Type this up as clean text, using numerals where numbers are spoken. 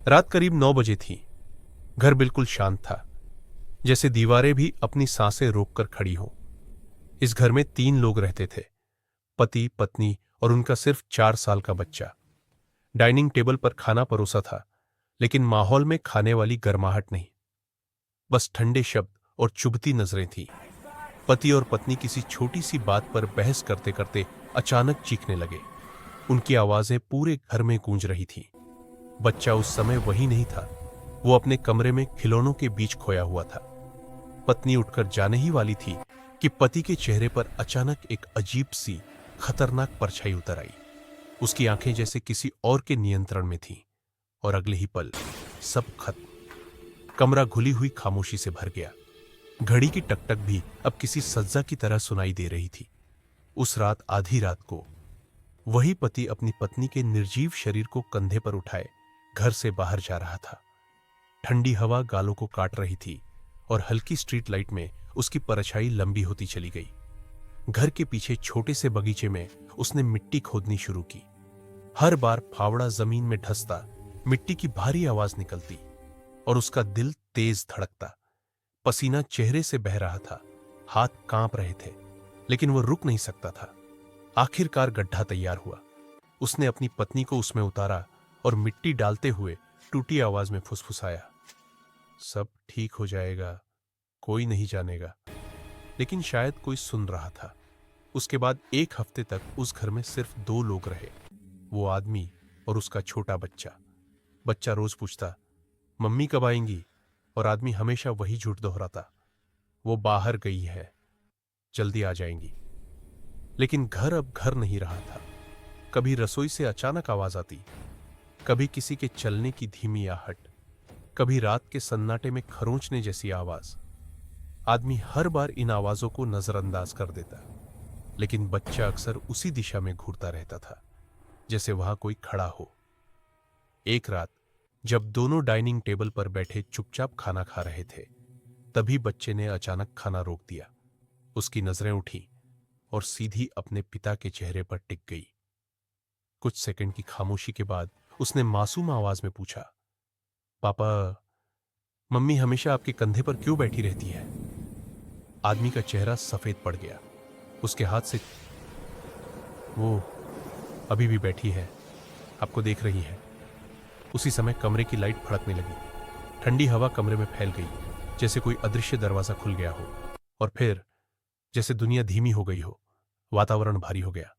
रात करीब 9 बजे थी। घर बिल्कुल शांत था, जैसे दीवारें भी अपनी सांसें रोककर खड़ी हों। इस घर में 3 लोग रहते थे, पति, पत्नी और उनका सिर्फ 4 साल का बच्चा। डाइनिंग टेबल पर खाना परोसा था, लेकिन माहौल में खाने वाली गर्माहट नहीं, बस ठंडे शब्द और चुभती नजरें थीं। पति और पत्नी किसी छोटी सी बात पर बहस करते करते अचानक चीखने लगे। उनकी आवाजें पूरे घर में गूंज रही थीं। बच्चा उस समय वही नहीं था, वो अपने कमरे में खिलौनों के बीच खोया हुआ था। पत्नी उठकर जाने ही वाली थी कि पति के चेहरे पर अचानक एक अजीब सी खतरनाक परछाई उतर आई। उसकी आंखें जैसे किसी और के नियंत्रण में थीं, और अगले ही पल सब खत्म। कमरा घुली हुई खामोशी से भर गया। घड़ी की टकटक भी अब किसी सज्जा की तरह सुनाई दे रही थी। उस रात, आधी रात को, वही पति अपनी पत्नी के निर्जीव शरीर को कंधे पर उठाए घर से बाहर जा रहा था। ठंडी हवा गालों को काट रही थी और हल्की स्ट्रीट लाइट में उसकी परछाई लंबी होती चली गई। घर के पीछे छोटे से बगीचे में उसने मिट्टी खोदनी शुरू की। हर बार फावड़ा जमीन में धंसता, मिट्टी की भारी आवाज निकलती और उसका दिल तेज धड़कता। पसीना चेहरे से बह रहा था, हाथ कांप रहे थे, लेकिन वो रुक नहीं सकता था। आखिरकार गड्ढा तैयार हुआ। उसने अपनी पत्नी को उसमें उतारा और मिट्टी डालते हुए टूटी आवाज में फुसफुसाया, सब ठीक हो जाएगा, कोई नहीं जानेगा। लेकिन शायद कोई सुन रहा था। उसके बाद 1 हफ्ते तक उस घर में सिर्फ 2 लोग रहे, वो आदमी और उसका छोटा बच्चा। बच्चा रोज पूछता, मम्मी कब आएंगी? और आदमी हमेशा वही झूठ दोहराता, वो बाहर गई है, जल्दी आ जाएंगी। लेकिन घर अब घर नहीं रहा था। कभी रसोई से अचानक आवाज आती, कभी किसी के चलने की धीमी आहट, कभी रात के सन्नाटे में खरोंचने जैसी आवाज। आदमी हर बार इन आवाजों को नजरअंदाज कर देता, लेकिन बच्चा अक्सर उसी दिशा में घूरता रहता था, जैसे वहां कोई खड़ा हो। एक रात, जब दोनों डाइनिंग टेबल पर बैठे चुपचाप खाना खा रहे थे, तभी बच्चे ने अचानक खाना रोक दिया। उसकी नजरें उठी और सीधी अपने पिता के चेहरे पर टिक गई। कुछ सेकंड की खामोशी के बाद उसने मासूम आवाज में पूछा, पापा, मम्मी हमेशा आपके कंधे पर क्यों बैठी रहती है? आदमी का चेहरा सफेद पड़ गया। उसके हाथ से, वो अभी भी बैठी है, आपको देख रही है। उसी समय कमरे की लाइट भड़कने लगी। ठंडी हवा कमरे में फैल गई, जैसे कोई अदृश्य दरवाजा खुल गया हो, और फिर जैसे दुनिया धीमी हो गई हो, वातावरण भारी हो गया।